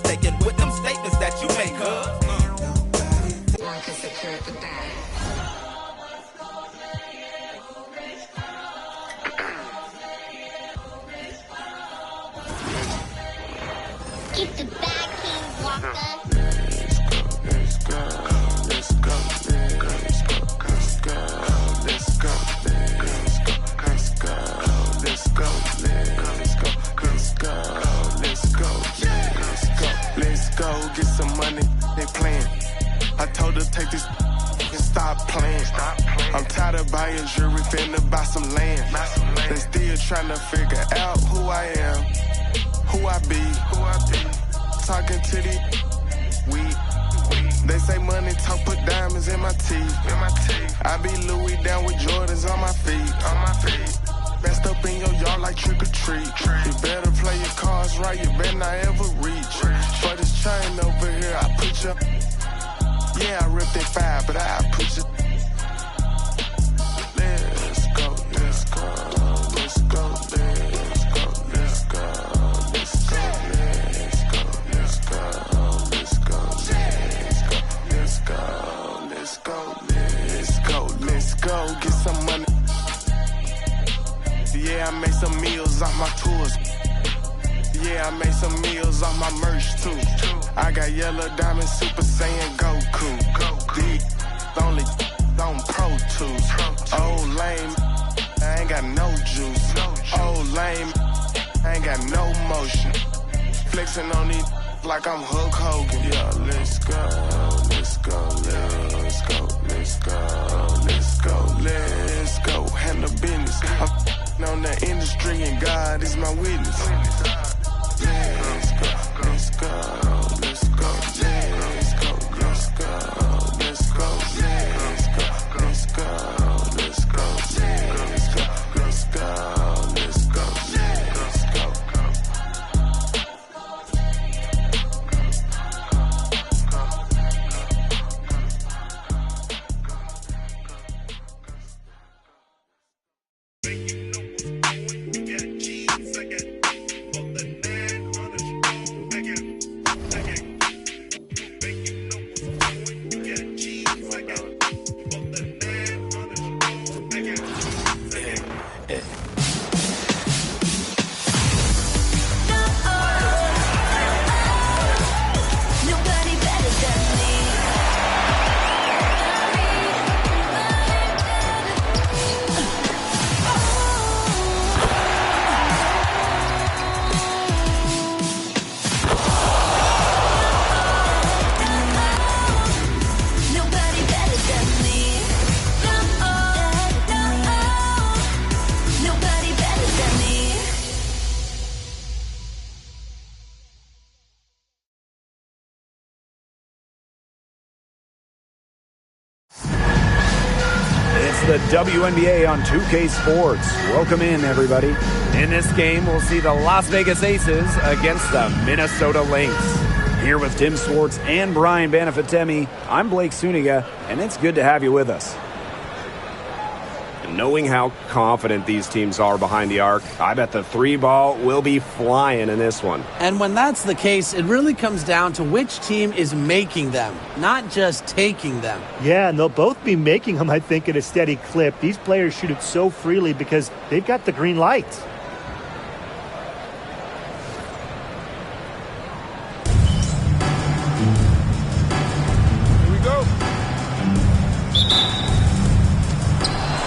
mistaken with them statements that you make, Keep the bag, King Walker. Get some money, they playing. I told her take this and stop playing. I'm tired of buying jewelry, finna buy some land. They still trying to figure out who I am, who I be. Talking to the weed. They say money talk, put diamonds in my teeth. I be Louis down with Jordans on my feet. Best up in your yard like trick or treat. You better play your cards right, you better not ever reach. For this chain over here, I put you. Yeah, I ripped it 5, but I put you. Let's go, let's go, let's go, let's go, let's go, let's go, let's go, let's go, let's go, let's go, let's go, let's go, get some money. Yeah, I made some meals off my tours. Yeah, I made some meals off my merch too. I got yellow diamond Super Saiyan Goku. D only on Pro Tools. Old lame, I ain't got no juice. Old lame, I ain't got no motion. Flexing on these like I'm Hulk Hogan. Yeah, let's go, let's go, let's go, let's go, let's go, let's go. Handle business. I'm on the industry and God is my witness. Let's go, let's go, let's go, let's go, let's go, let's go, let's go, let's go, let's go, let's go, let's go, let's go, let's go. The WNBA on 2K Sports. Welcome in, everybody. In this game, we'll see the Las Vegas Aces against the Minnesota Lynx. Here with Tim Swartz and Brian Banafitemi, I'm Blake Suniga, and it's good to have you with us. Knowing how confident these teams are behind the arc, I bet the three ball will be flying in this one. And when that's the case, it really comes down to which team is making them, not just taking them. Yeah, and they'll both be making them, I think, at a steady clip. These players shoot it so freely because they've got the green light.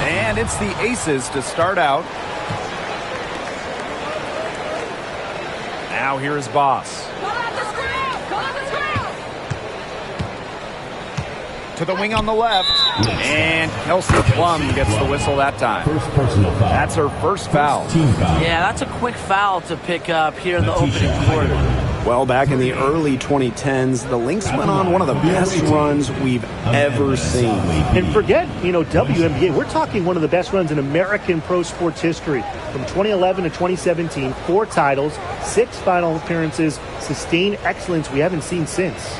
And it's the Aces to start out. Now here is Boss. To the wing on the left. And Kelsey Plum gets the whistle that time. That's her first foul. Yeah, that's a quick foul to pick up here in the opening quarter. Well, back in the early 2010s, the Lynx went on one of the best runs we've ever seen. And forget, WNBA. We're talking one of the best runs in American pro sports history. From 2011 to 2017, 4 titles, 6 final appearances, sustained excellence we haven't seen since.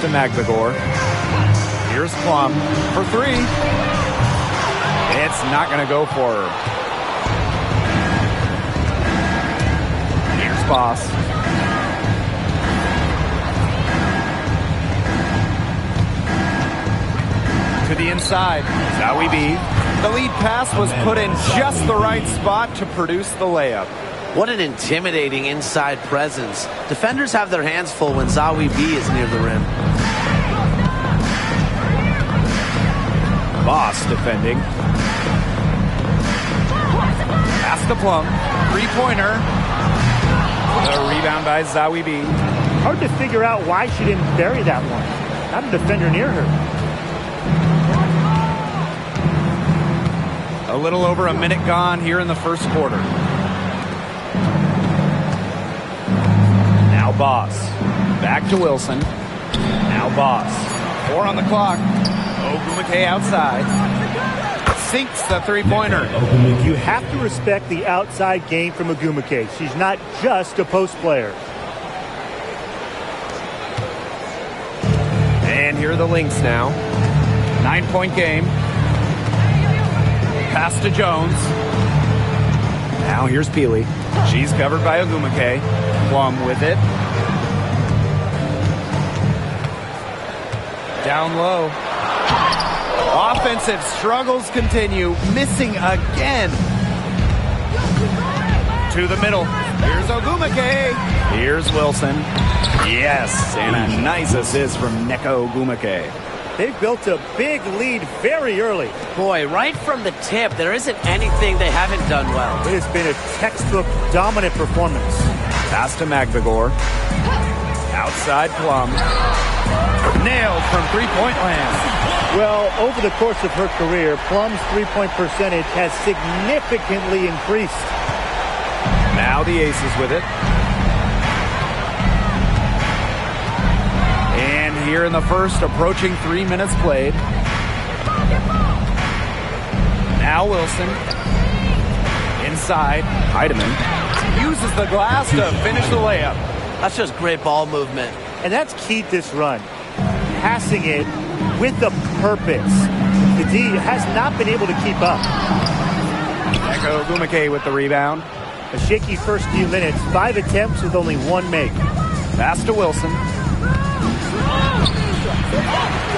to Magvigor. Here's Plum for three. It's not going to go for her. Here's Boss. To the inside. Zowie B. The lead pass was put in just the right spot to produce the layup. What an intimidating inside presence. Defenders have their hands full when Zowie B is near the rim. Boss defending. Pass to Plum. Three-pointer. The rebound by Zowie B. Hard to figure out why she didn't bury that one. Not a defender near her. A little over a minute gone here in the first quarter. Now Boss. Back to Wilson. Now Boss. 4 on the clock. Ogumake outside. Sinks the three-pointer. You have to respect the outside game from Ogumake. She's not just a post player. And here are the Lynx now. 9-point game. Pass to Jones. Now here's Peely. She's covered by Ogumake. Plum with it. Down low. Offensive struggles continue. Missing again. To the middle. Here's Ogumake. Here's Wilson. Yes, and a nice assist from Neko Ogumake. They've built a big lead very early. Boy, right from the tip, there isn't anything they haven't done well. It has been a textbook dominant performance. Pass to Magvigor. Outside Plum. Nailed from three-point land. Well, over the course of her career, Plum's three-point percentage has significantly increased. Now the Aces with it. And here in the first, approaching 3 minutes played. Now Wilson. Inside. Heidemann uses the glass to finish the layup. That's just great ball movement. And that's key to this run. Passing it with a purpose. The D has not been able to keep up. Neko Ogumake with the rebound. A shaky first few minutes. 5 attempts with only 1 make. Pass to Wilson.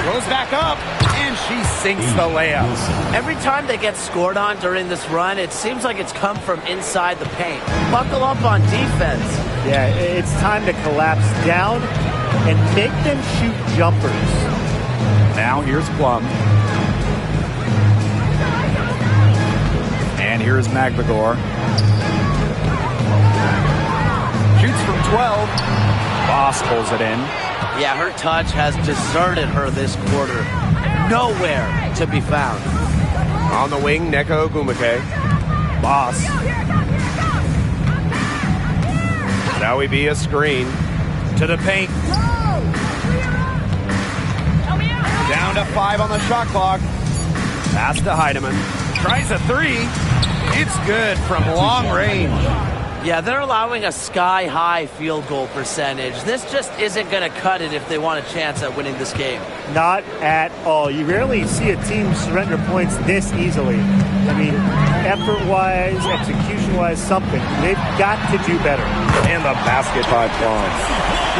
Goes back up, and she sinks the layup. Every time they get scored on during this run, it seems like it's come from inside the paint. Buckle up on defense. Yeah, it's time to collapse down and make them shoot jumpers. Now here's Plum. And here's Magvigor. Shoots from 12. Boss pulls it in. Yeah, her touch has deserted her this quarter. Nowhere to be found. On the wing, Neko Ogumake. Boss. Zowie B a screen. To the paint. Down to 5 on the shot clock. Pass to Heidemann. Tries a three. It's good from long range. Yeah, they're allowing a sky-high field goal percentage. This just isn't going to cut it if they want a chance at winning this game. Not at all. You rarely see a team surrender points this easily. I mean, effort-wise, execution-wise, something. They've got to do better. And the basket by Plum.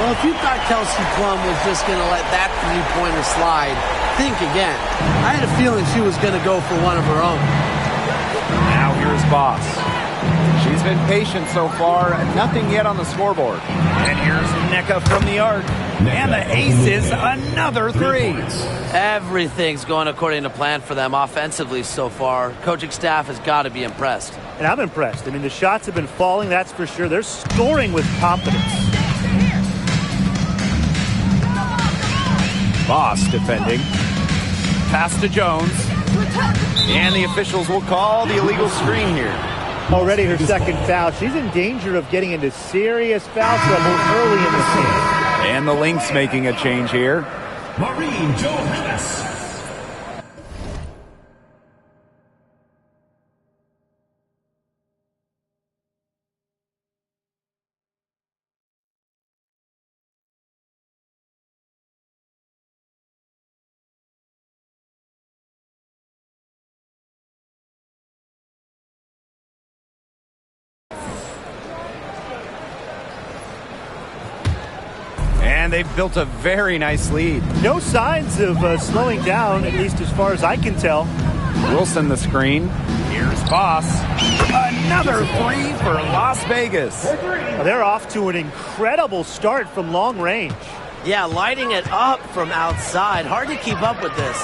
Well, if you thought Kelsey Plum was just going to let that three-pointer slide, think again. I had a feeling she was going to go for one of her own. Now here's Boss. She's been patient so far, nothing yet on the scoreboard. And here's Neka from the arc. And the Aces, another three. Everything's going according to plan for them offensively so far. Coaching staff has got to be impressed. And I'm impressed. I mean, the shots have been falling, that's for sure. They're scoring with confidence. Boss defending. Pass to Jones. And the officials will call the illegal screen here. Already her second foul. She's in danger of getting into serious foul trouble early in this game. And the Lynx making a change here. Maureen Johannes. And they've built a very nice lead. No signs of slowing down, at least as far as I can tell. Wilson the screen. Here's Boss. Another three for Las Vegas. They're off to an incredible start from long range. Yeah, lighting it up from outside. Hard to keep up with this.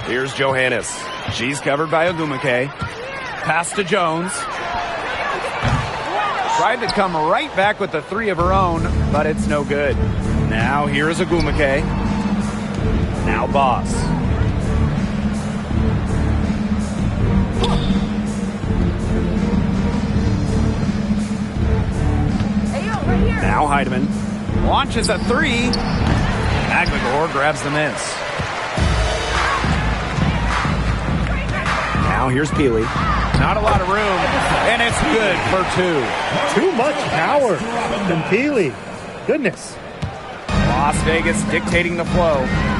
Here's Johannes. She's covered by Ogumake. Pass to Jones. Tried to come right back with the three of her own, but it's no good. Now here's Ogumake. Now Boss. Now Heidemann launches a three. Magligor grabs the miss. Now here's Peely. Not a lot of room, and it's good for two. Too much power from Peely. Goodness. Las Vegas dictating the flow.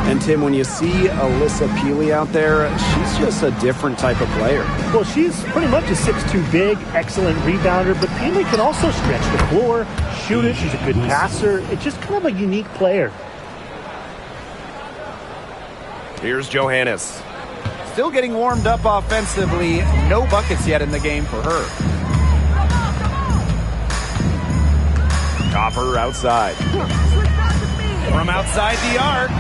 And Tim, when you see Alyssa Peely out there, she's just a different type of player. Well, she's pretty much a 6'2" big, excellent rebounder, but Peely can also stretch the floor, shoot it. She's a good passer. It's just kind of a unique player. Here's Johannes. Still getting warmed up offensively. No buckets yet in the game for her. Copper outside. From outside the arc.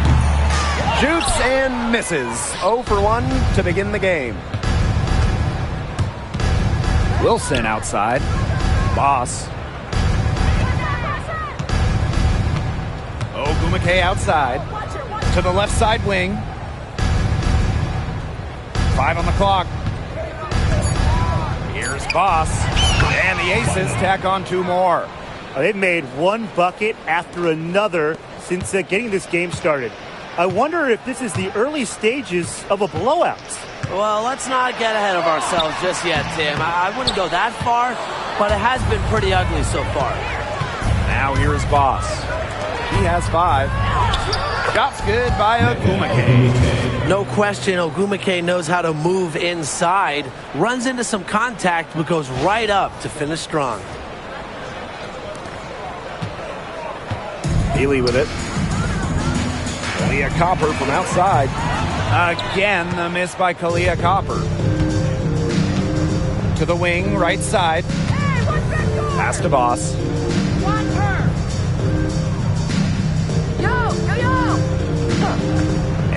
Shoots and misses. 0 for 1 to begin the game. Wilson outside. Boss. Ogumake outside. To the left side wing. 5 on the clock. Here's Boss. And the Aces tack on 2 more. They've made one bucket after another since getting this game started. I wonder if this is the early stages of a blowout. Well, let's not get ahead of ourselves just yet, Tim. I wouldn't go that far, but it has been pretty ugly so far. Now here's Boss. He has 5. Shots good by Ogumake. No question, Ogumake knows how to move inside, runs into some contact, but goes right up to finish strong. Peely with it. Kalia Copper from outside. Again, the miss by Kalia Copper. To the wing, right side. Pass to Boss.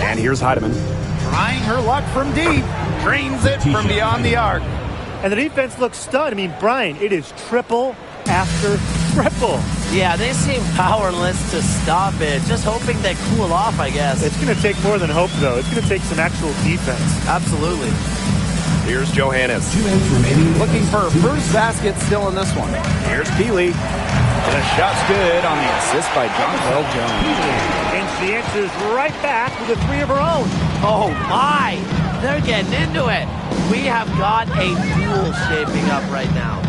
And here's Heidemann. Trying her luck from deep. Drains it from beyond the arc. And the defense looks stunned. I mean, Brian, it is triple after triple. Yeah, they seem powerless to stop it. Just hoping they cool off, I guess. It's going to take more than hope, though. It's going to take some actual defense. Absolutely. Here's Johannes. 2 minutes remaining. Looking for a first basket still in this one. Here's Peely. The shot's good on the assist by Jonquel Jones. And she answers right back with a 3 of her own. Oh, my. They're getting into it. We have got a duel shaping up right now.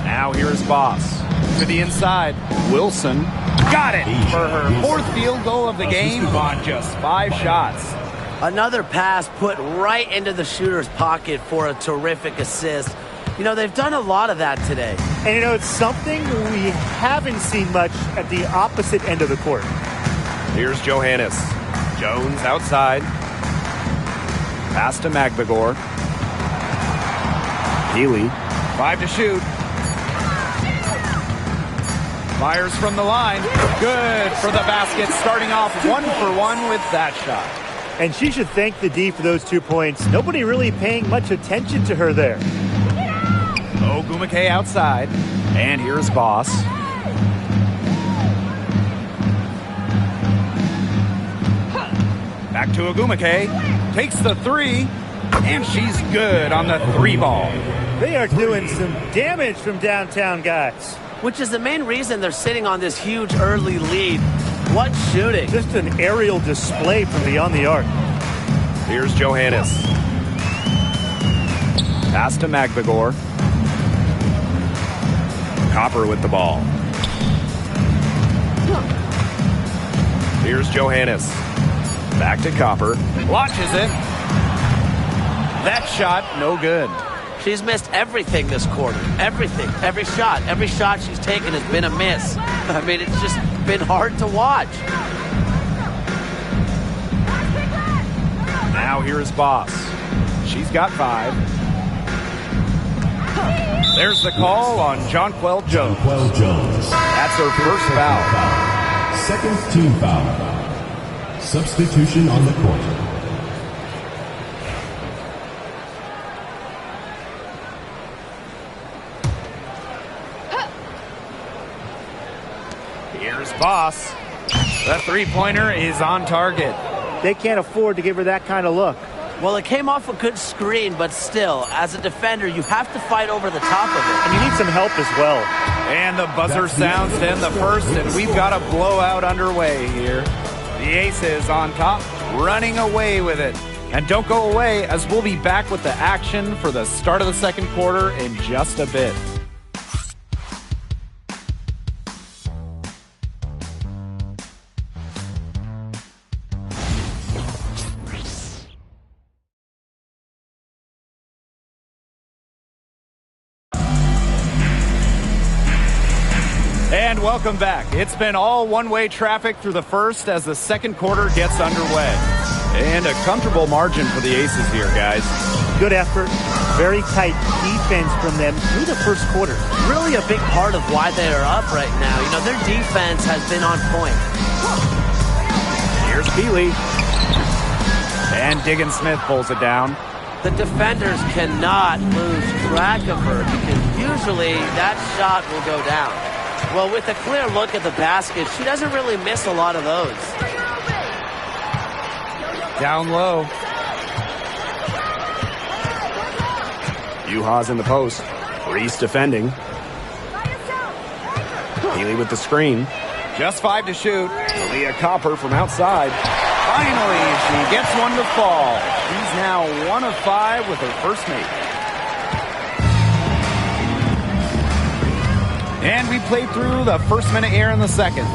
Now here's Boss. To the inside. Wilson. Got it for her 4th field goal of the game on just 5 shots. Another pass put right into the shooter's pocket for a terrific assist. You know, they've done a lot of that today. And, you know, it's something we haven't seen much at the opposite end of the court. Here's Johannes. Jones outside. Pass to Magligor. Peely. 5 to shoot. Fires from the line. Good for the basket. Starting off 1 for 1 with that shot. And she should thank the D for those 2 points. Nobody really paying much attention to her there. Ogumake outside. And here's Boss. Back to Ogumake. Takes the 3. And she's good on the 3 ball. They are doing some damage from downtown, guys. Which is the main reason they're sitting on this huge early lead. What shooting. Just an aerial display from beyond the arc. Here's Johannes. Pass to Magligor. Copper with the ball. Here's Johannes. Back to Copper. Launches it. That shot, no good. She's missed everything this quarter. Everything. Every shot she's taken has been a miss. I mean, it's just been hard to watch. Now here's Boss. She's got 5. There's the call on Jonquel Jones. That's her first foul. Second team foul. Substitution on the court. Here's Boss. The three-pointer is on target. They can't afford to give her that kind of look. Well, it came off a good screen, but still, as a defender, you have to fight over the top of it. And you need some help as well. And the buzzer sounds to end the first, and we've got a blowout underway here. The Aces on top, running away with it. And don't go away, as we'll be back with the action for the start of the second quarter in just a bit. And welcome back. It's been all one-way traffic through the first as the second quarter gets underway. And a comfortable margin for the Aces here, guys. Good effort. Very tight defense from them through the first quarter. Really a big part of why they are up right now. You know, their defense has been on point. Here's Peely. And Diggin Smith pulls it down. The defenders cannot lose track of her because usually that shot will go down. Well, with a clear look at the basket, she doesn't really miss a lot of those. Down low. Yuha's in the post. Reese defending. Healy with the screen. Just 5 to shoot. Leah Copper from outside. Finally, she gets one to fall. She's now 1 of 5 with her first make. And we played through the first minute here in the second.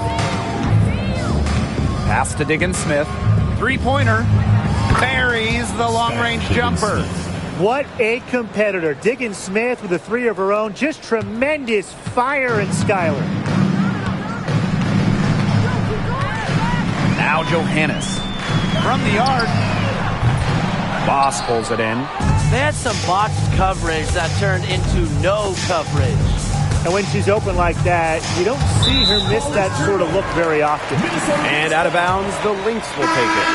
Pass to Diggin Smith. Three-pointer. Buries the long-range jumper. What a competitor. Diggin Smith with a 3 of her own. Just tremendous fire in Skylar. Now Johannes. From the arc. Boss pulls it in. They had some boxed coverage that turned into no coverage. And when she's open like that, you don't see her miss that sort of look very often. And out of bounds, the Lynx will take it.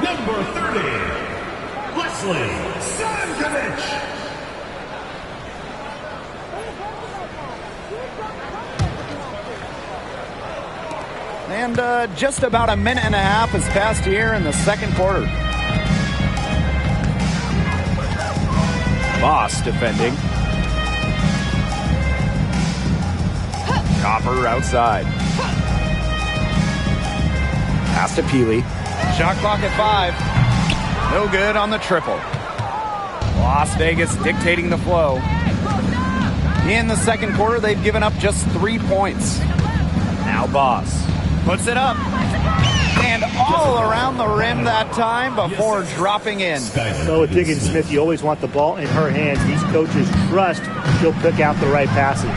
Number 30, Leslie Stankovic. And just about a minute and a half has passed here in the second quarter. Boss defending. Copper outside. Pass to Peely. Shot clock at 5. No good on the triple. Las Vegas dictating the flow. In the second quarter, they've given up just 3 points. Now Boss puts it up. And all around the rim that time before dropping in. So with Diggin Smith, you always want the ball in her hands. These coaches trust she'll pick out the right passes.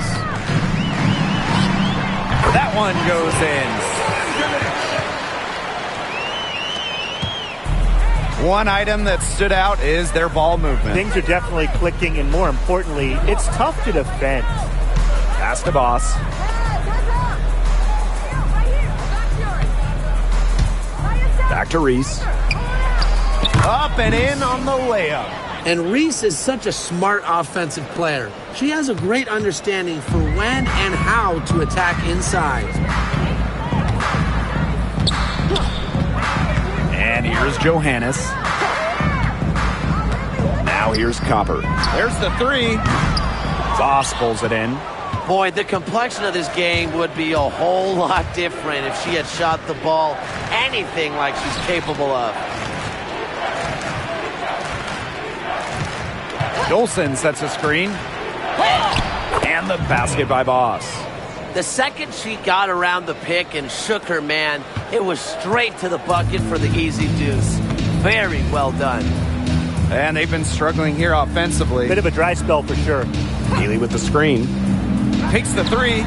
That one goes in. One item that stood out is their ball movement. Things are definitely clicking, and more importantly, it's tough to defend. Pass to Boss. Back to Reese. Up and in on the layup. And Reese is such a smart offensive player. She has a great understanding for when and how to attack inside. And here's Johannes. Now here's Copper. There's the 3. Boss pulls it in. Boy, the complexion of this game would be a whole lot different if she had shot the ball anything like she's capable of. Dolson sets a screen. And the basket by Boss. The second she got around the pick and shook her man, it was straight to the bucket for the easy deuce. Very well done. And they've been struggling here offensively. Bit of a dry spell for sure. Healy with the screen. Takes the three.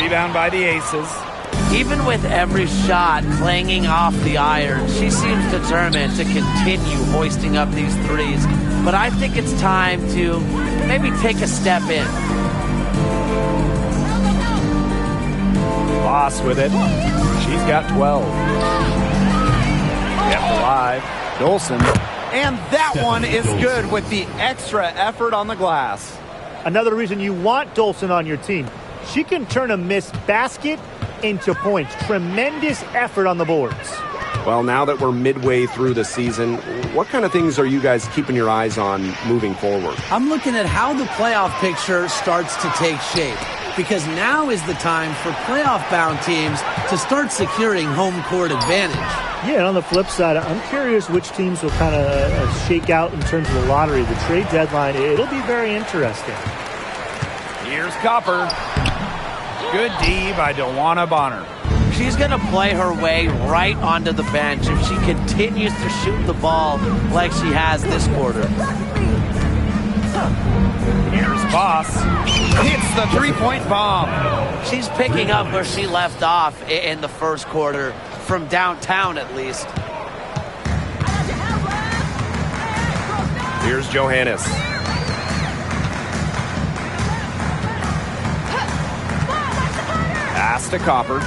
Rebound by the Aces. Even with every shot clanging off the iron, she seems determined to continue hoisting up these threes. But I think it's time to maybe take a step in. Boss with it. She's got 12. Kept alive. Dolson. And that one is good with the extra effort on the glass. Another reason you want Dolson on your team. She can turn a missed basket into points. Tremendous effort on the boards. Well, now that we're midway through the season, what kind of things are you guys keeping your eyes on moving forward? I'm looking at how the playoff picture starts to take shape, because now is the time for playoff-bound teams to start securing home court advantage. Yeah, and on the flip side, I'm curious which teams will kind of shake out in terms of the lottery. The trade deadline, it'll be very interesting. Here's Copper. Good D by DeWanna Bonner. She's going to play her way right onto the bench if she continues to shoot the ball like she has this quarter. Here's Boss. Hits the three-point bomb. She's picking up where she left off in the first quarter, from downtown at least. Here's Johannes. Pass to Copper.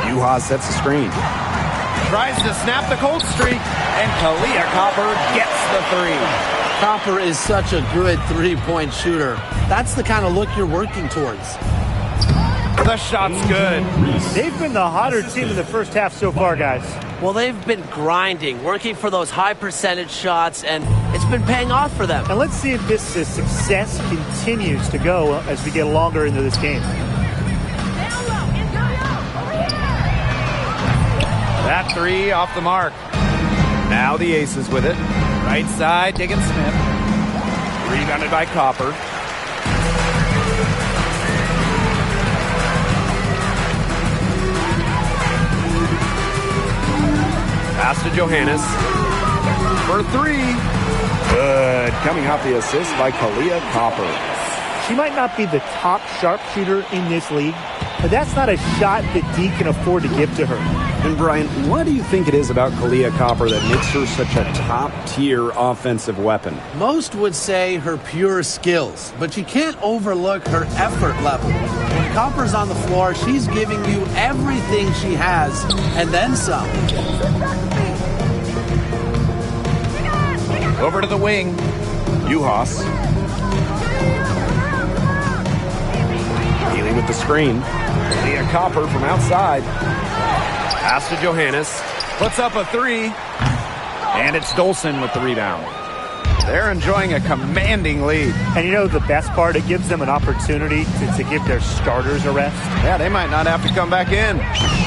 Juha sets the screen. Tries to snap the cold streak, and Kalia Copper gets the three. Copper is such a good three-point shooter. That's the kind of look you're working towards. The shot's good. They've been the hotter team in the first half so far, guys. Well, they've been grinding, working for those high percentage shots, and it's been paying off for them. And let's see if this success continues to go as we get longer into this game. That three off the mark. Now the Aces with it. Right side, Diggins Smith. Rebounded by Copper. Pass to Johannes. For three. Good. Coming off the assist by Kalia Copper. She might not be the top sharpshooter in this league, but that's not a shot that D can afford to give to her. And Brian, what do you think it is about Kalia Copper that makes her such a top-tier offensive weapon? Most would say her pure skills, but you can't overlook her effort level. When Copper's on the floor, she's giving you everything she has, and then some. Over to the wing. Juhas. Healy with the screen. Kalia Copper from outside. Pass to Johannes. Puts up a three. And it's Dolson with the rebound. They're enjoying a commanding lead. And you know the best part? It gives them an opportunity to give their starters a rest. Yeah, they might not have to come back in.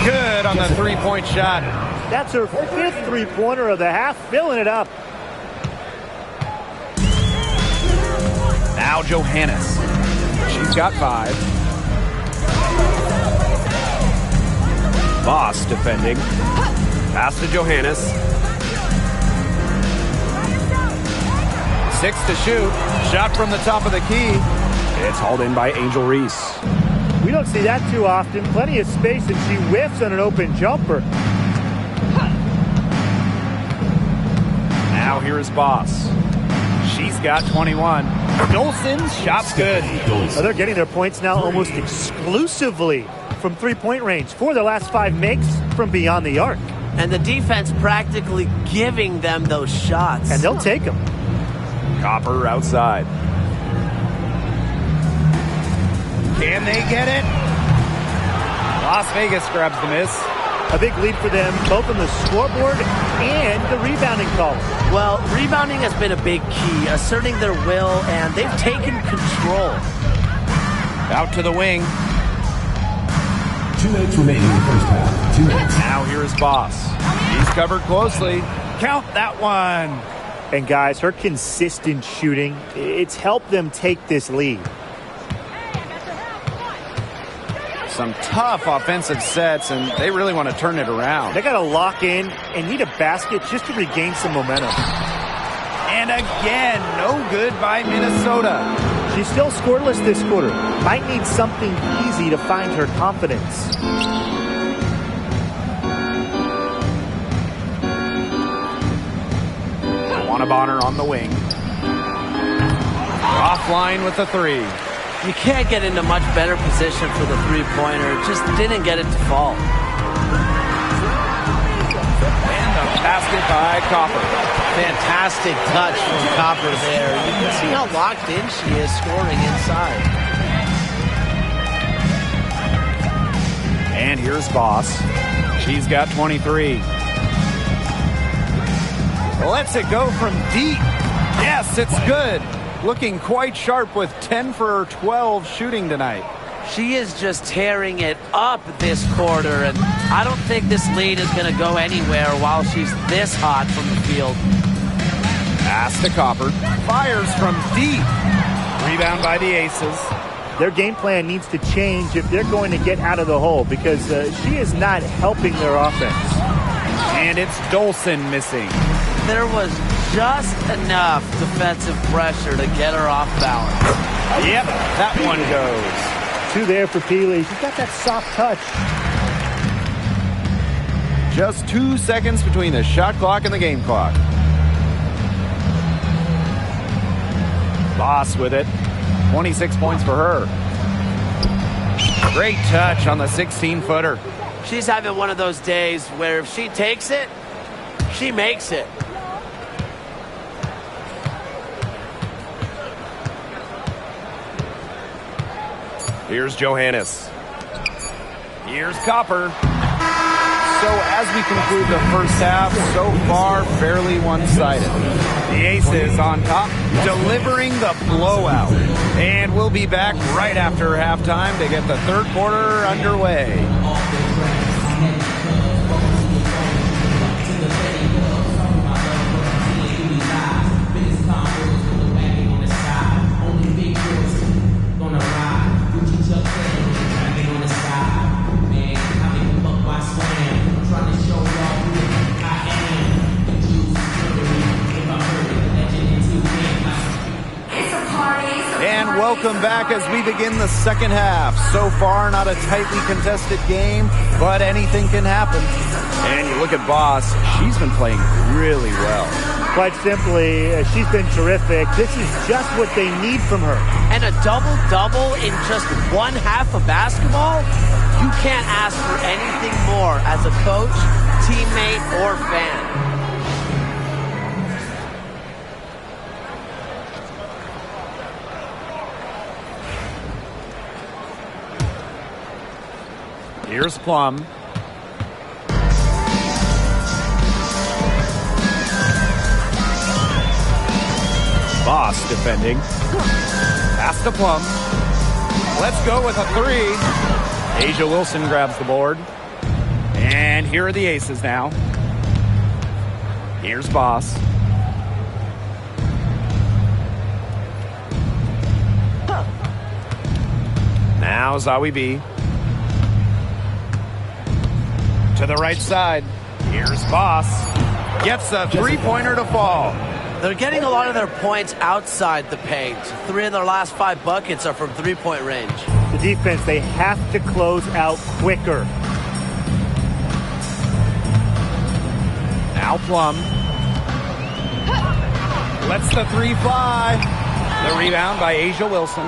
Good on the three-point shot. That's her fifth three-pointer of the half, filling it up. Now Johannes. She's got 5. Boss defending. Pass to Johannes. 6 to shoot. Shot from the top of the key. It's hauled in by Angel Reese. We don't see that too often. Plenty of space, and she whiffs on an open jumper. Now here is Boss. She's got 21. Dolson's shot's good. They're getting their points now almost exclusively from three-point range. 4 of their last 5 makes from beyond the arc. And the defense practically giving them those shots. And they'll take them. Copper outside. Can they get it? Las Vegas grabs the miss. A big lead for them, both on the scoreboard and the rebounding call. Well, rebounding has been a big key, asserting their will, and they've taken control. Out to the wing. 2 minutes remaining in the first half. 2 minutes. Now here's Boss. He's covered closely. Count that one. And guys, her consistent shooting, it's helped them take this lead. Some tough offensive sets, and they really want to turn it around. They got to lock in and need a basket just to regain some momentum. And again, no good by Minnesota. She's still scoreless this quarter. Might need something easy to find her confidence. Bonner on the wing. Offline with the three. You can't get into much better position for the three-pointer. Just didn't get it to fall. And the basket by Copper. Fantastic touch from Copper there. You can see how locked in she is scoring inside. And here's Boss. She's got 23. Lets it go from deep. Yes, it's good. Looking quite sharp with 10 for 12 shooting tonight. She is just tearing it up this quarter, and I don't think this lead is going to go anywhere while she's this hot from the field. Pass to Copper. Fires from deep. Rebound by the Aces. Their game plan needs to change if they're going to get out of the hole, because she is not helping their offense. And it's Dolson missing. There was just enough defensive pressure to get her off balance. Yep, that one goes. Two there for Peely. She's got that soft touch. Just 2 seconds between the shot clock and the game clock. Boss with it. 26 points for her. Great touch on the 16-footer. She's having one of those days where if she takes it, she makes it. Here's Johannes. Here's Copper. So as we conclude the first half, so far fairly one-sided. The Aces on top, delivering the blowout. And we'll be back right after halftime to get the third quarter underway. And welcome back as we begin the second half. So far, not a tightly contested game, but anything can happen. And you look at Boss, she's been playing really well. Quite simply, she's been terrific. This is just what they need from her. And a double-double in just one half of basketball? You can't ask for anything more as a coach, teammate, or fan. Here's Plum. Boss defending. Pass to Plum. Let's go with a three. Asia Wilson grabs the board. And here are the Aces now. Here's Boss. Now Zawi B. To the right side. Here's Boss. Gets a three-pointer to fall. They're getting a lot of their points outside the paint. 3 of their last 5 buckets are from three-point range. The defense, they have to close out quicker. Now Plum. Lets the three fly. The rebound by Asia Wilson.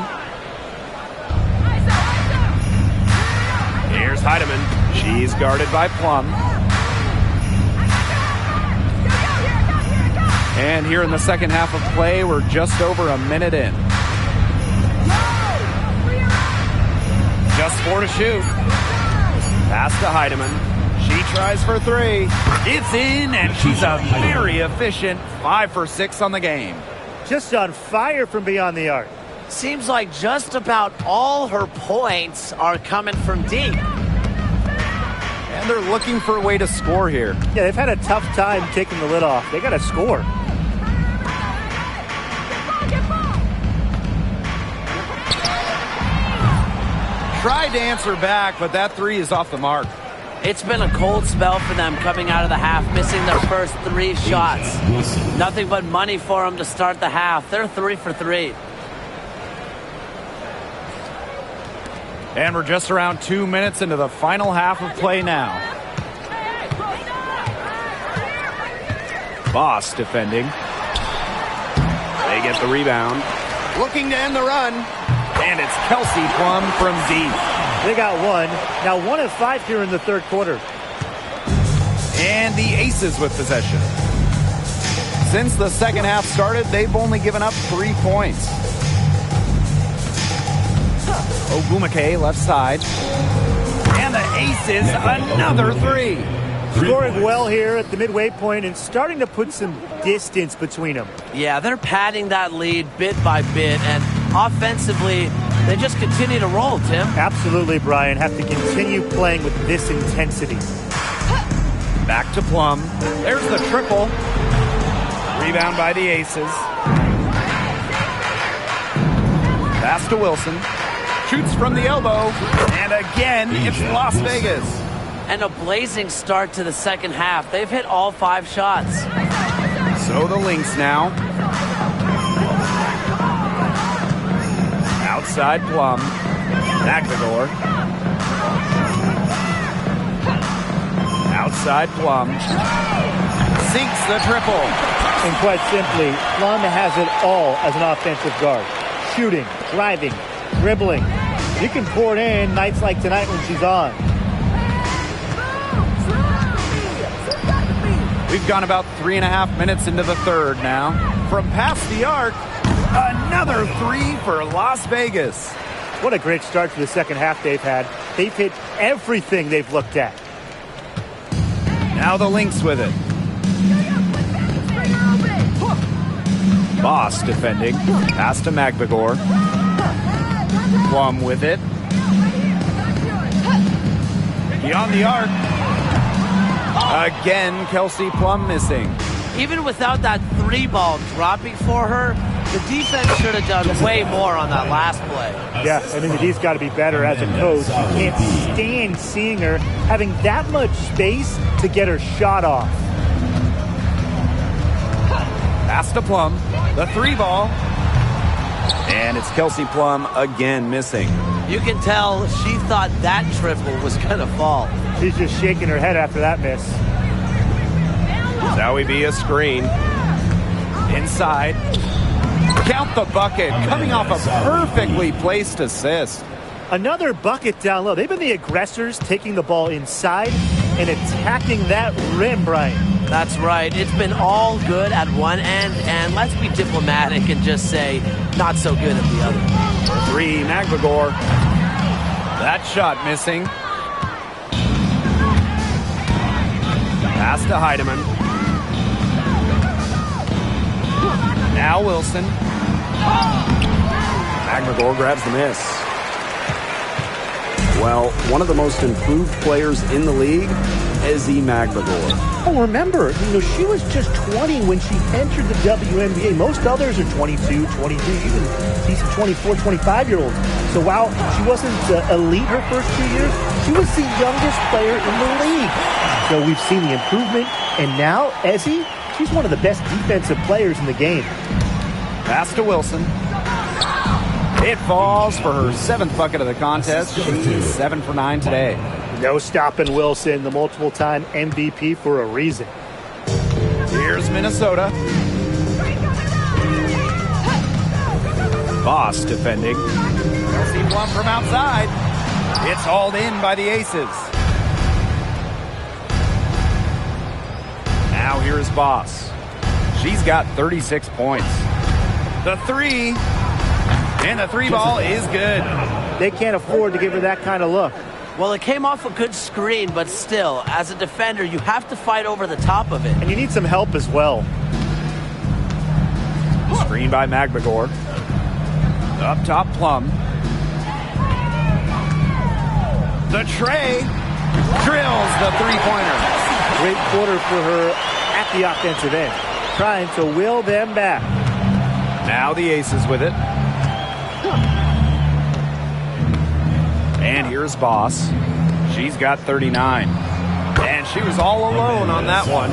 Here's Heidemann. She's guarded by Plum. And here in the second half of play, we're just over a minute in. Just 4 to shoot. Pass to Heidemann. She tries for 3. It's in, and she's a very efficient 5 for 6 on the game. Just on fire from beyond the arc. Seems like just about all her points are coming from deep. And they're looking for a way to score here. Yeah, they've had a tough time taking the lid off. They got to score. tried to answer back, but that three is off the mark. It's been a cold spell for them coming out of the half, missing their first 3 shots. Nothing but money for them to start the half. They're 3 for 3. And we're just around 2 minutes into the final half of play now. Boss defending. They get the rebound. Looking to end the run. And it's Kelsey Plum from deep. They got one. Now 1 of 5 here in the third quarter. And the Aces with possession. Since the second half started, they've only given up 3 points. Ogumake left side. And the Aces, another 3. Scoring well here at the midway point and starting to put some distance between them. Yeah, they're padding that lead bit by bit, and offensively, they just continue to roll, Tim. Absolutely, Brian. Have to continue playing with this intensity. Back to Plum. There's the triple. Rebound by the Aces. Pass to Wilson. Shoots from the elbow. And again, it's Las Vegas. And a blazing start to the second half. They've hit all 5 shots. So the Lynx now. Outside Plum. McNagor. Outside Plum. Sinks the triple. And quite simply, Plum has it all as an offensive guard. Shooting, driving, dribbling. You can pour it in nights like tonight when she's on. We've gone about 3.5 minutes into the third now. From past the arc, another 3 for Las Vegas. What a great start to the second half they've had. They've hit everything they've looked at. Now the Lynx with it. Boss defending. Pass to McNagor. Plum with it. Beyond the arc. Again, Kelsey Plum missing. Even without that 3 ball dropping for her, the defense should have done way more on that last play. Yeah, I mean, the D's got to be better as a coach. You can't stand seeing her having that much space to get her shot off. Pass to Plum. The 3 ball. And it's Kelsey Plum again missing. You can tell she thought that triple was going to fall. She's just shaking her head after that miss. Zoe be a screen. Inside. Count the bucket. Coming off a perfectly placed assist. Another bucket down low. They've been the aggressors taking the ball inside and attacking that rim, Brian. That's right. It's been all good at one end, and let's be diplomatic and just say not so good at the other. 3, McNagor. That shot missing. Pass to Heidemann. Now Wilson. McNagor grabs the miss. Well, one of the most improved players in the league, Ezzie McNagor. Oh, remember, she was just 20 when she entered the WNBA. Most others are 22, 23, even decent 24, 25-year-olds. So while she wasn't elite her first 2 years, she was the youngest player in the league. So we've seen the improvement, and now Ezzie, she's one of the best defensive players in the game. Pass to Wilson. It falls for her 7th bucket of the contest. She's 7 for 9 today. No stopping Wilson, the multiple-time MVP for a reason. Here's Minnesota. Boss defending. Kelsey Plum from outside. It's hauled in by the Aces. Now here's Boss. She's got 36 points. The 3. And the 3 ball is good. They can't afford to give her that kind of look. Well, it came off a good screen, but still, as a defender, you have to fight over the top of it. And you need some help as well. Screen by McNagor. Up top, Plum. The tray drills the 3-pointer. Great quarter for her at the offensive end, trying to will them back. Now the Aces with it. And here's Boss. She's got 39. And she was all alone on that one.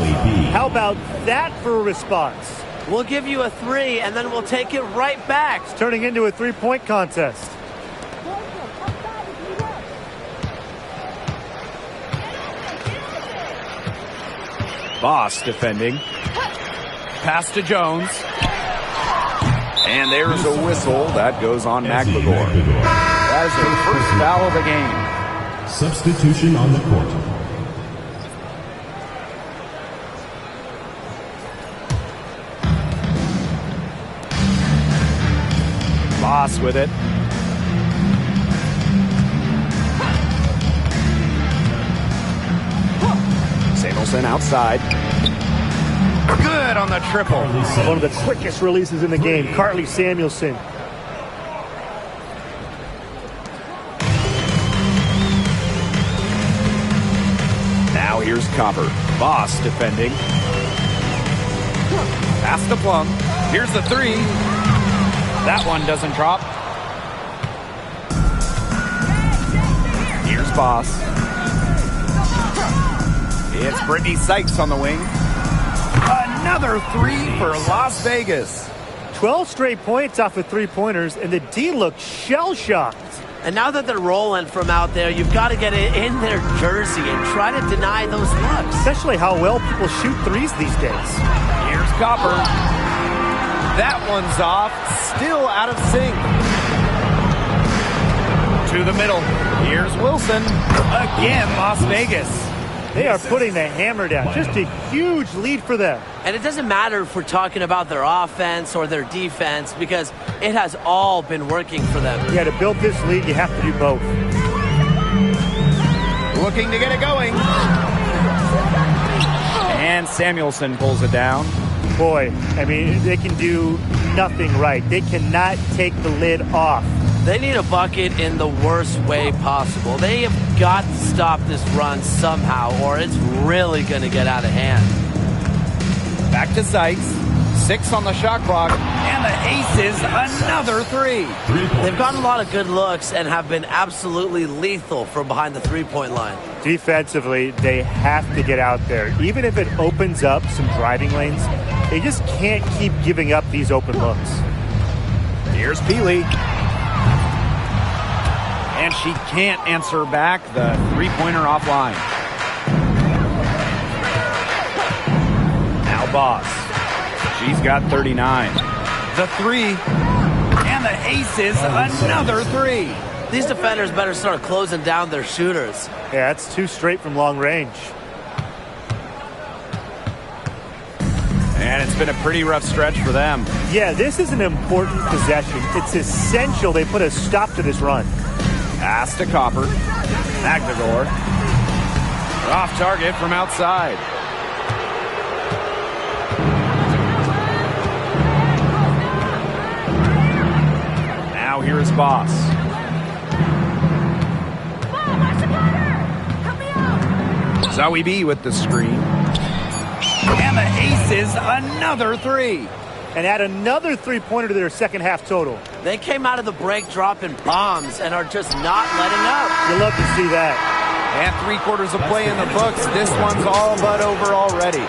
How about that for a response? We'll give you a 3, and then we'll take it right back. It's turning into a three-point contest. Boss defending. Pass to Jones. And there's a whistle. That goes on McLegore. That is her first foul of the game. Substitution on the court. Boss with it. Samuelson outside. Good on the triple. One of the quickest releases in the game. Carly Samuelson. Now here's Copper. Boss defending. Pass to Plum. Here's the 3. That one doesn't drop. Here's Boss. It's Brittany Sykes on the wing. Another 3 for Las Vegas. 12 straight points off of three-pointers, and the D looked shell-shocked. And now that they're rolling from out there, you've got to get it in their jersey and try to deny those looks. Especially how well people shoot threes these days. Here's Copper. That one's off. Still out of sync. To the middle. Here's Wilson. Again, Las Vegas. They are putting the hammer down. Just a huge lead for them. And it doesn't matter if we're talking about their offense or their defense, because it has all been working for them. Yeah, to build this lead, you have to do both. Looking to get it going. And Samuelson pulls it down. Boy, I mean, they can do nothing right. They cannot take the lid off. They need a bucket in the worst way possible. They have got to stop this run somehow, or it's really going to get out of hand. Back to Sykes. 6 on the shot clock. And the aces, another 3. They've gotten a lot of good looks and have been absolutely lethal from behind the three-point line. Defensively, they have to get out there. Even if it opens up some driving lanes, they just can't keep giving up these open looks. Here's Peely. And she can't answer back the three-pointer offline. Now Boss. She's got 39. The 3. And the aces, another 3. These defenders better start closing down their shooters. Yeah, that's 2 straight from long range. And it's been a pretty rough stretch for them. Yeah, this is an important possession. It's essential they put a stop to this run. Pass to Copper. McLegore. Off target from outside. Now here is Boss. Zoe B with the screen. And the aces, another 3. And add another three-pointer to their second half total. They came out of the break dropping bombs and are just not letting up. You love to see that. And 3/4 of play in the books. This one's all but over already.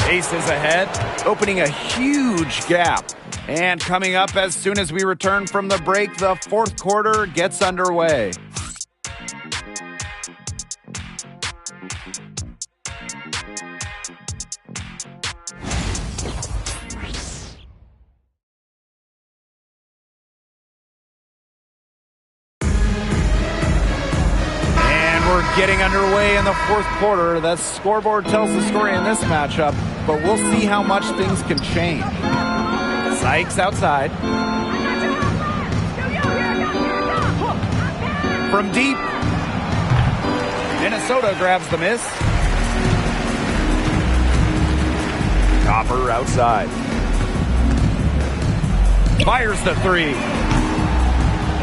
Aces ahead, opening a huge gap. And coming up as soon as we return from the break, the 4th quarter gets underway. Getting underway in the 4th quarter. The scoreboard tells the story in this matchup, but we'll see how much things can change. Sykes outside. From deep. Minnesota grabs the miss. Copper outside. Fires the 3.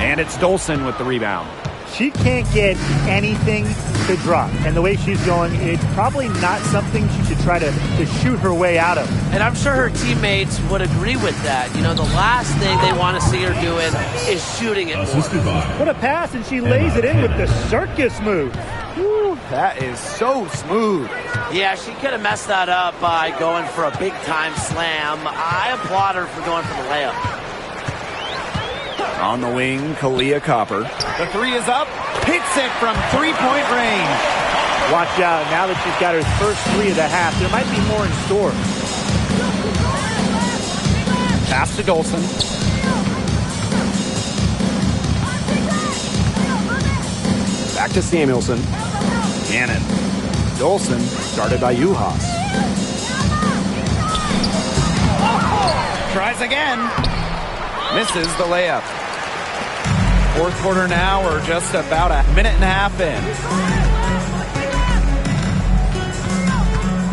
And it's Dolson with the rebound. She can't get anything to drop. And the way she's going, it's probably not something she should try to shoot her way out of. And I'm sure her teammates would agree with that. You know, the last thing they want to see her doing is shooting it more. What a pass, and she lays it in with the circus move. Woo, that is so smooth. Yeah, she could have messed that up by going for a big-time slam. I applaud her for going for the layup. On the wing, Kalia Copper. The three is up. Hits it from three-point range. Watch out. Now that she's got her first three of the half, there might be more in store. Pass to Dolson. Back to Samuelson. Cannon. Dolson, started by Uhas. Tries again. Misses the layup. Fourth quarter now, we're just about a minute and a half in.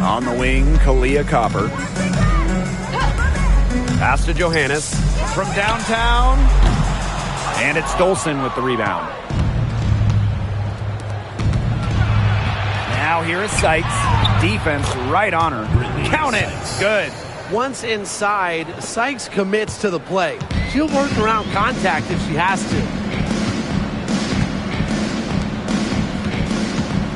On the wing, Kalia Copper. Pass to Johannes from downtown. And it's Dolson with the rebound. Now here is Sykes. Defense right on her. Count it. Good. Once inside, Sykes commits to the play. She'll work around contact if she has to.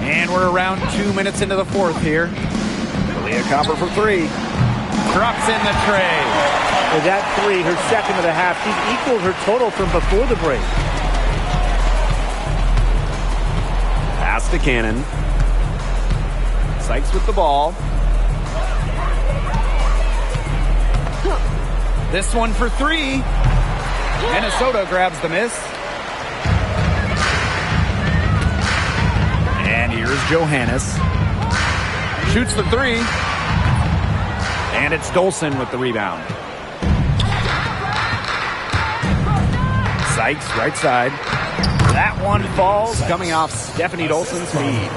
And we're around 2 minutes into the fourth here. Kalia Copper for three. Drops in the tray. With that three, her second of the half, she's equaled her total from before the break. Pass to Cannon. Sykes with the ball. This one for three. Minnesota grabs the miss. And here's Johannes. Shoots the three. And it's Dolson with the rebound. Sykes, right side. That one falls, coming off Stephanie Dolson's feed.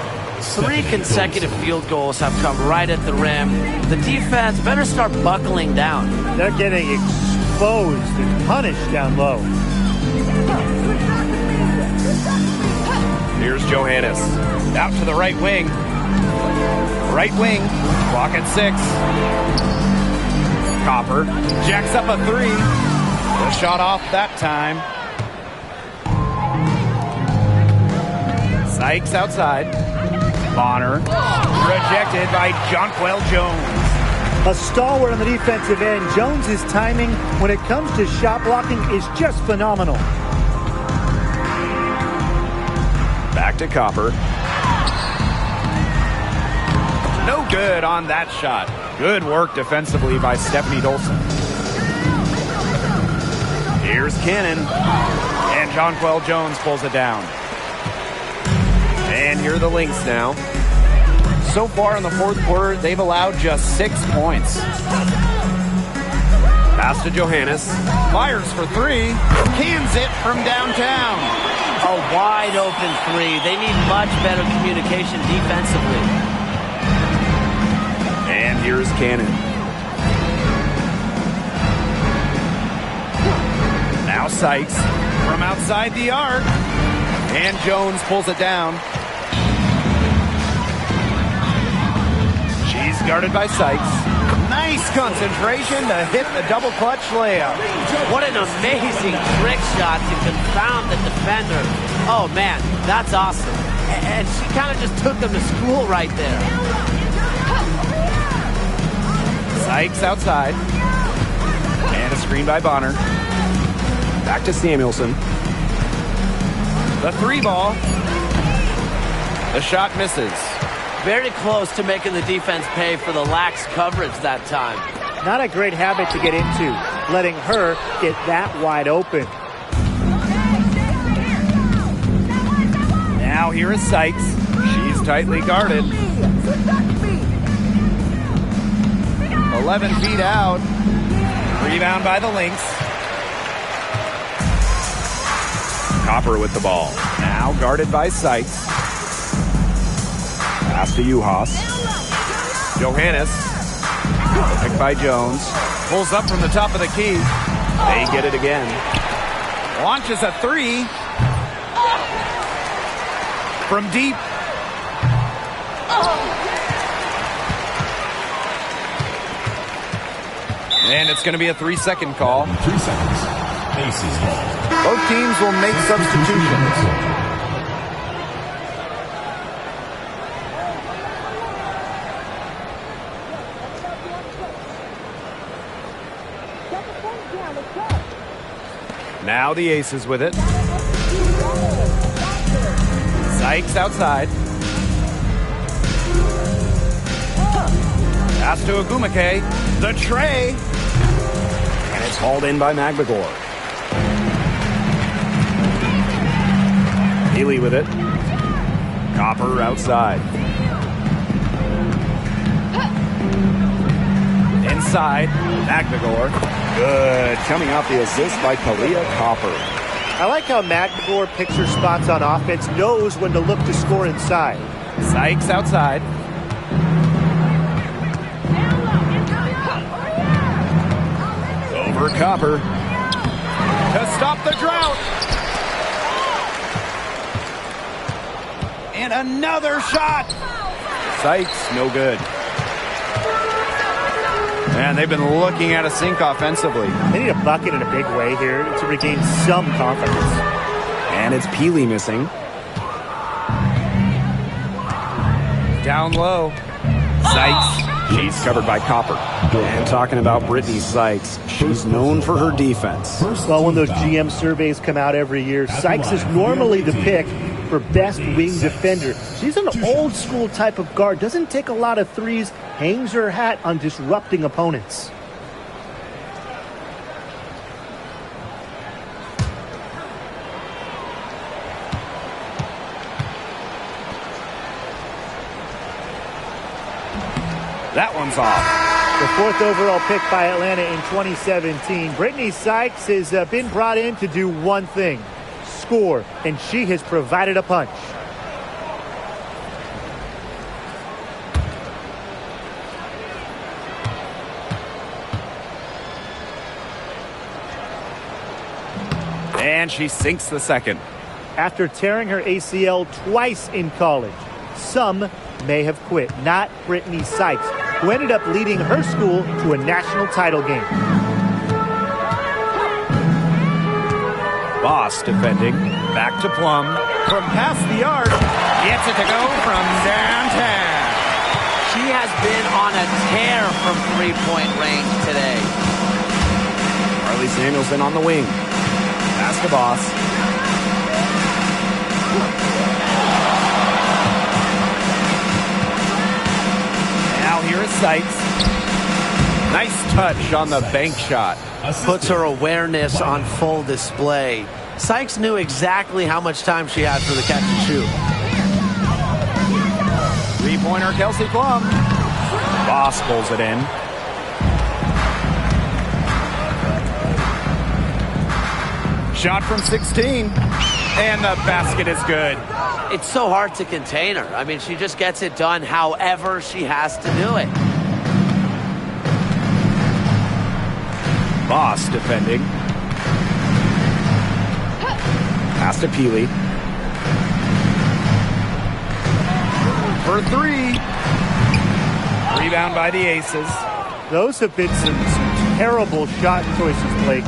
3 consecutive field goals have come right at the rim. The defense better start buckling down. They're getting exposed and punished down low. Here's Johannes. Out to the right wing. Right wing. Clock at 6. Copper jacks up a three. The shot off that time. Sykes outside. Bonner. Rejected by Jonquel Jones. A stalwart on the defensive end. Jones's timing when it comes to shot blocking is just phenomenal. Back to Copper. No good on that shot. Good work defensively by Stephanie Dolson. Here's Cannon. And Jonquel Jones pulls it down. And here are the Lynx now. So far in the fourth quarter, they've allowed just 6 points. Pass to Johannes. Fires for three. Cans it from downtown. A wide open three. They need much better communication defensively. And here's Cannon. Now Sykes from outside the arc. And Jones pulls it down. She's guarded by Sykes. Nice concentration to hit the double clutch layup. What an amazing trick shot to confound the defender. Oh, man, that's awesome. And she kind of just took him to school right there. Sykes outside. And a screen by Bonner. Back to Samuelson. The three ball. The shot misses. Very close to making the defense pay for the lax coverage that time. Not a great habit to get into, letting her get that wide open. Now here is Sykes. She's tightly guarded. 11 feet out. Rebound by the Lynx. Copper with the ball. Now guarded by Sykes. Pass to Uhas. Johannes. Picked by Jones. Pulls up from the top of the key. They get it again. Launches a three. From deep. And it's going to be a 3-second call. 3 seconds. Aces ball. Both teams will make substitutions. Now the Aces with it. Sykes outside. Pass to Agumake. The tray. And it's hauled in by Magdagor. Healy with it. Copper outside. Inside. Magdagor. Good. Coming off the assist by Kalia Copper. I like how Magdagor picks her spots on offense, knows when to look to score inside. Sykes outside. Over Copper. To stop the drought. And another shot. Sykes, no good. Man, they've been looking at a sink offensively. They need a bucket in a big way here to regain some confidence. And it's Peely missing. Down low. Sykes. She's covered by Copper. And talking about Brittany Sykes, she's known for her defense. Well, when those GM surveys come out every year, Sykes is normally the pick for best wing defender. She's an old school type of guard, doesn't take a lot of threes, hangs her hat on disrupting opponents. That one's off. The 4th overall pick by Atlanta in 2017. Brittany Sykes has been brought in to do one thing: score, and she has provided a punch. And she sinks the second. After tearing her ACL twice in college, some may have quit. Not Brittany Sykes, who ended up leading her school to a national title game. Boss defending. Back to Plum. From past the arc. Gets it to go from downtown. She has been on a tear from three-point range today. Harley Samuelson on the wing. Pass to Boss. Now here is Sykes. Nice touch on the bank shot. Puts her awareness on full display. Sykes knew exactly how much time she had for the catch and shoot. Three-pointer, Kelsey Plum. Boss pulls it in. Shot from 16. And the basket is good. It's so hard to contain her. I mean, she just gets it done however she has to do it. Boss defending. Pass to Peely. For three. Rebound by the Aces. Those have been some terrible shot choices, Blake.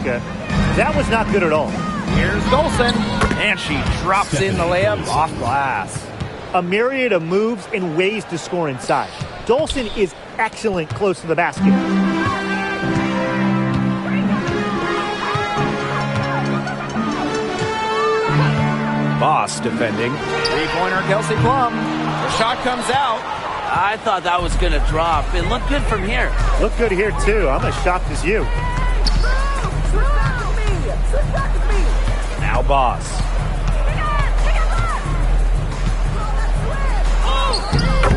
That was not good at all. Here's Dolson. And she drops in the layup off glass. A myriad of moves and ways to score inside. Dolson is excellent close to the basket. Boss defending. Three-pointer, Kelsey Plum. The shot comes out. I thought that was going to drop. It looked good from here. Looked good here, too. I'm as shocked as you. Now Boss.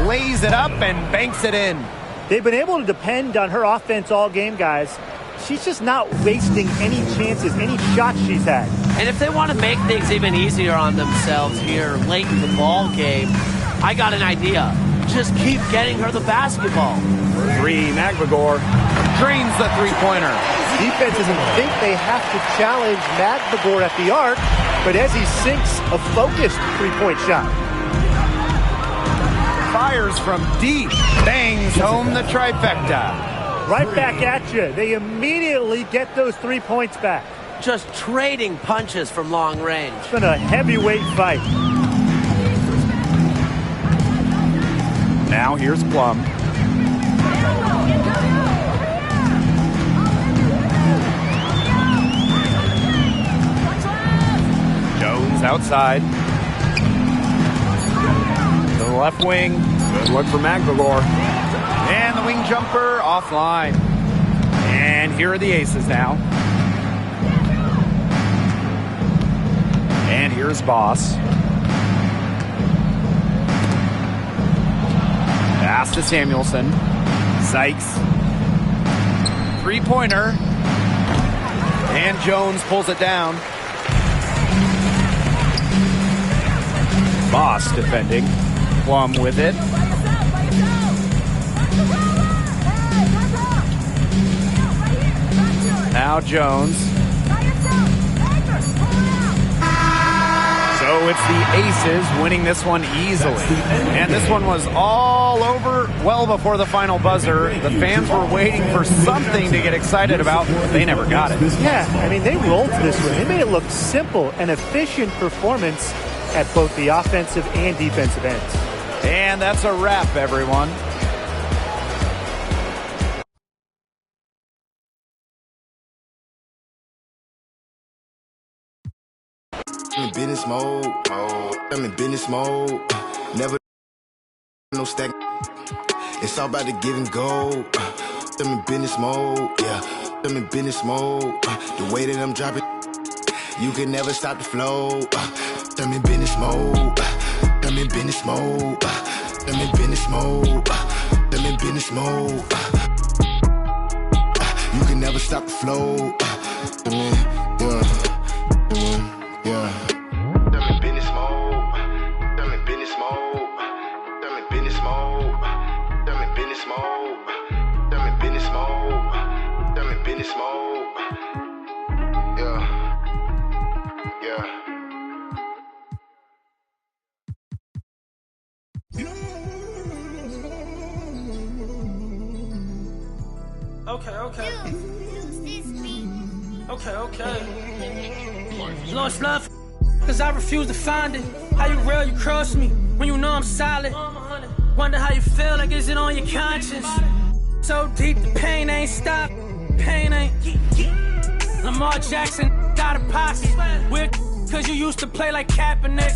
Lays it up and banks it in. They've been able to depend on her offense all game, guys. She's just not wasting any chances, any shots she's had. And if they want to make things even easier on themselves here late in the ball game, I got an idea. Just keep getting her the basketball. Three, Magdagor drains the three-pointer. Defense doesn't think they have to challenge Magdagor at the arc, but as he sinks a focused three-point shot. fires from deep. Bangs home the trifecta. Right back at you. They immediately get those 3 points back. Just trading punches from long range. It's been a heavyweight fight. Now here's Plum. Jones outside. To the left wing. Good look for Magdalor. And the wing jumper offline. And here are the aces now. And here's Boss. Pass to Samuelson. Sykes. Three-pointer. And Jones pulls it down. Boss defending. Plum with it. Now Jones. So it's the Aces winning this one easily. And this one was all over well before the final buzzer. The fans were waiting for something to get excited about, but they never got it. Yeah, I mean, they rolled this one. They made it look simple and efficient performance at both the offensive and defensive ends. And that's a wrap, everyone. I'm in business mode. I'm in business mode. Never no stack. It's all about the give and go. I'm in business mode. Yeah, I'm in business mode. The way that I'm dropping, you can never stop the flow. I'm in business mode. I'm in business mode. I'm in business mode. I'm in business mode. You can never stop the flow. Yeah. I'm in business mode. I'm in business mode. I'm in business mode. I'm in business mode. I'm in business mode. I'm in business mode. Yeah. Okay. Lost love, cause I refuse to find it. How you real, you cross me, when you know I'm solid. Wonder how you feel, like is it on your conscience? So deep, the pain ain't stopped. Pain ain't. Lamar Jackson got a posse. Weird, cause you used to play like Kaepernick.